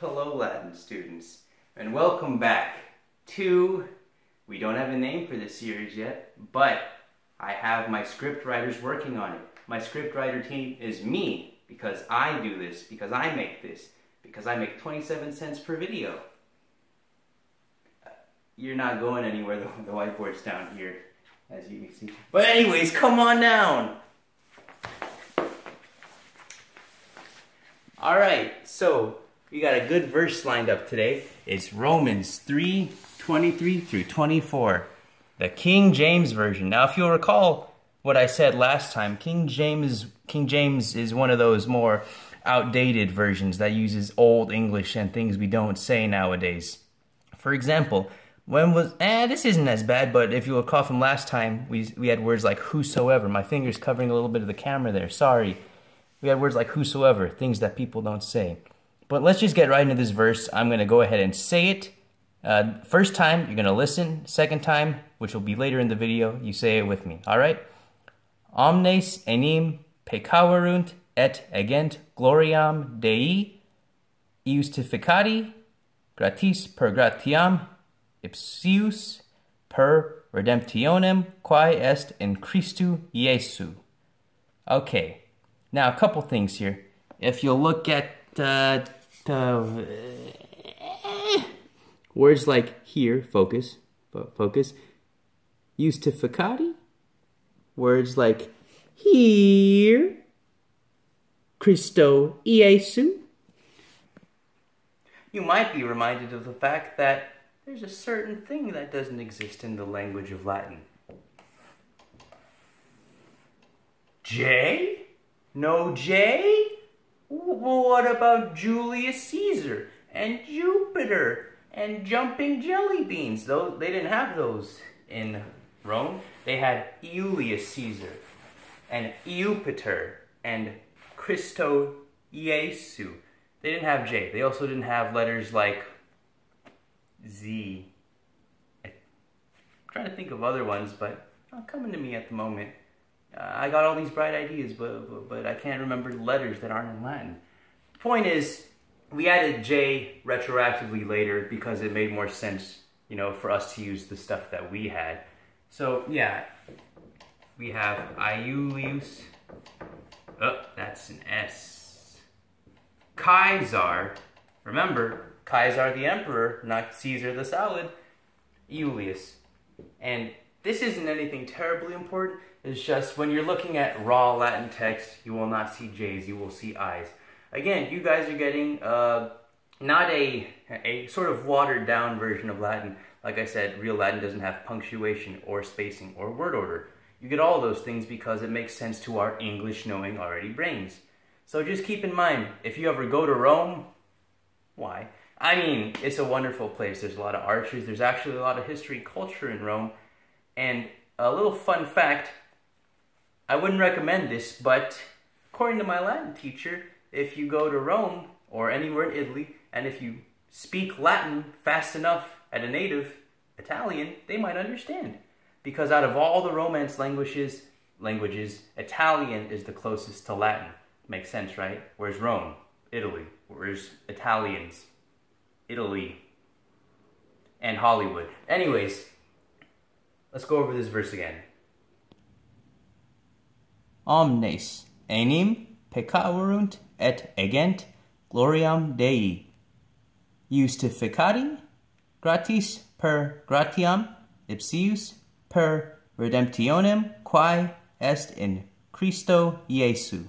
Hello Latin students, and welcome back to, we don't have a name for this series yet, but I have my script writers working on it. My script writer team is me, because I do this, because I make this, because I make 27 cents per video. You're not going anywhere, the whiteboard's down here, as you can see. But anyways, come on down! Alright, so we got a good verse lined up today. It's Romans 3:23 through 24. The King James Version. Now, if you'll recall what I said last time, King James is one of those more outdated versions that uses Old English and things we don't say nowadays. For example, this isn't as bad, but if you recall from last time, we had words like whosoever. My finger's covering a little bit of the camera there, sorry. We had words like whosoever, things that people don't say. But let's just get right into this verse. I'm going to go ahead and say it. First time, you're going to listen. Second time, which will be later in the video, you say it with me. All right? Omnes enim peccaverunt et egent gloriam Dei iustificati gratis per gratiam ipsius per redemptionem quae est in Christu Iesu. Okay. Now, a couple things here. If you'll look at words like here, focus, justificati, words like here, Christo Iesu. You might be reminded of the fact that there's a certain thing that doesn't exist in the language of Latin. J? No J? What about Julius Caesar and Jupiter and jumping jelly beans? Though they didn't have those in Rome. They had Julius Caesar and Jupiter and Christo Iesu. They didn't have J. They also didn't have letters like Z. I'm trying to think of other ones, but not coming to me at the moment. I got all these bright ideas, but I can't remember the letters that aren't in Latin. The point is, we added J retroactively later because it made more sense, you know, for us to use the stuff that we had. So, yeah, we have Iulius. Oh, that's an S. Caesar. Remember, Caesar the emperor, not Caesar the salad. Iulius. And this isn't anything terribly important. It's just when you're looking at raw Latin text, you will not see J's, you will see I's. Again, you guys are getting not a sort of watered down version of Latin. Like I said, real Latin doesn't have punctuation or spacing or word order. You get all those things because it makes sense to our English-knowing already brains. So just keep in mind, if you ever go to Rome, why? I mean, it's a wonderful place. There's a lot of arches. There's actually a lot of history, culture in Rome. And a little fun fact, I wouldn't recommend this, but according to my Latin teacher, if you go to Rome or anywhere in Italy, and if you speak Latin fast enough at a native Italian, they might understand. Because out of all the Romance languages, Italian is the closest to Latin. Makes sense, right? Where's Rome? Italy. Where's Italians? Italy. And Hollywood. Anyways, let's go over this verse again. Omnes enim peccaverunt et egent gloriam Dei iustificati gratis per gratiam ipsius per redemptionem quae est in Christo Iesu.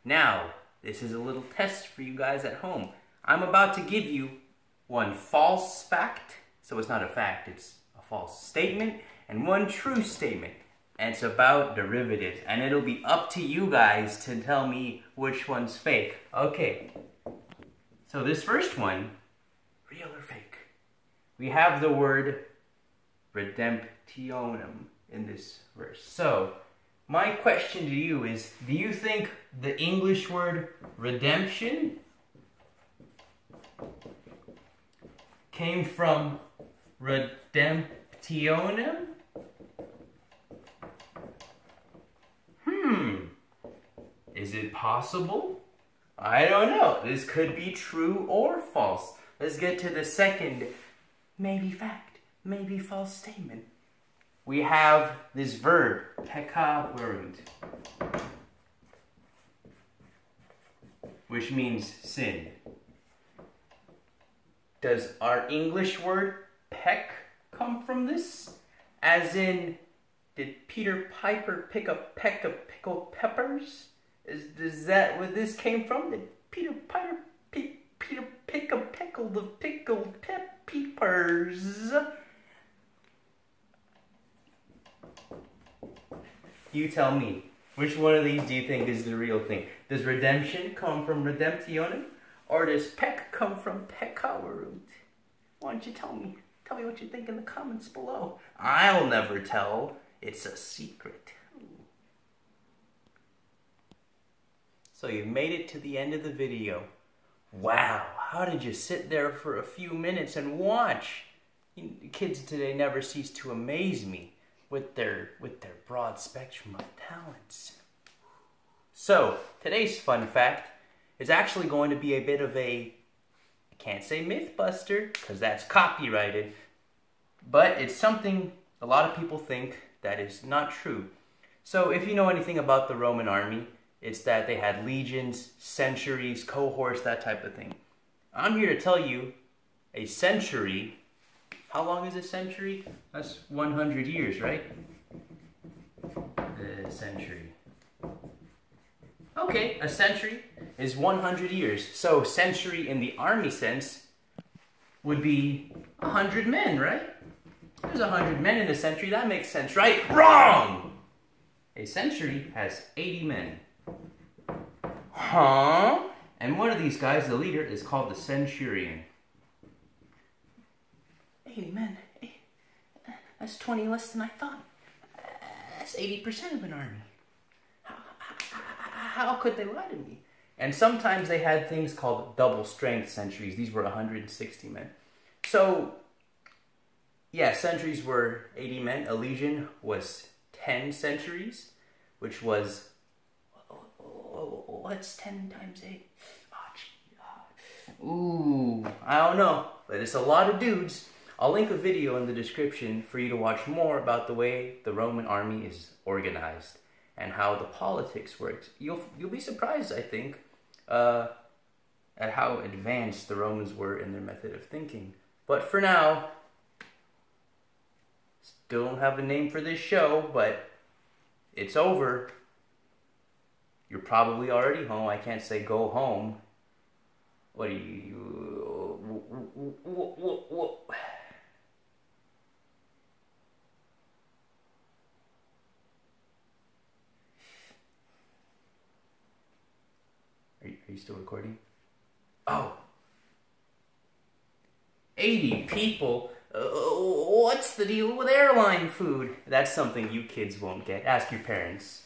Now, this is a little test for you guys at home. I'm about to give you one false fact, so it's not a fact, it's a false statement, and one true statement. And it's about derivatives, and it'll be up to you guys to tell me which one's fake. Okay, so this first one, real or fake? We have the word redemptionem in this verse. So, my question to you is, do you think the English word redemption came from redemptionem? Is it possible? I don't know. This could be true or false. Let's get to the second maybe fact, maybe false statement. We have this verb, peccaverunt, which means sin. Does our English word peck come from this? As in, did Peter Piper pick a peck of pickled peppers? Is that where this came from? Did Peter Piper pick a peck of pickled peppers? You tell me. Which one of these do you think is the real thing? Does redemption come from redemptionem? Or does peck come from peccaverunt? Why don't you tell me? Tell me what you think in the comments below. I'll never tell. It's a secret. So you made it to the end of the video. Wow, how did you sit there for a few minutes and watch? Kids today never cease to amaze me with their broad spectrum of talents. So, today's fun fact is actually going to be a bit of a, I can't say mythbuster, because that's copyrighted, but it's something a lot of people think that is not true. So, if you know anything about the Roman army, it's that they had legions, centuries, cohorts, that type of thing. I'm here to tell you a century. How long is a century? That's 100 years, right? A century. Okay, a century is 100 years. So century in the army sense would be 100 men, right? There's 100 men in a century. That makes sense, right? Wrong! A century has 80 men. Huh? And one of these guys, the leader, is called the centurion. 80 men. That's 20 less than I thought. That's 80% of an army. How could they lie to me? And sometimes they had things called double strength centuries. These were 160 men. So, yeah, centuries were 80 men. A legion was 10 centuries, which was, what's 10 times 8? Ooh, I don't know, but it's a lot of dudes. I'll link a video in the description for you to watch more about the way the Roman army is organized and how the politics works. You'll be surprised, I think, at how advanced the Romans were in their method of thinking. But for now, still don't have a name for this show, but it's over. You're probably already home. I can't say go home. What are you? Are you still recording? Oh. 80 people? What's the deal with airline food? That's something you kids won't get. Ask your parents.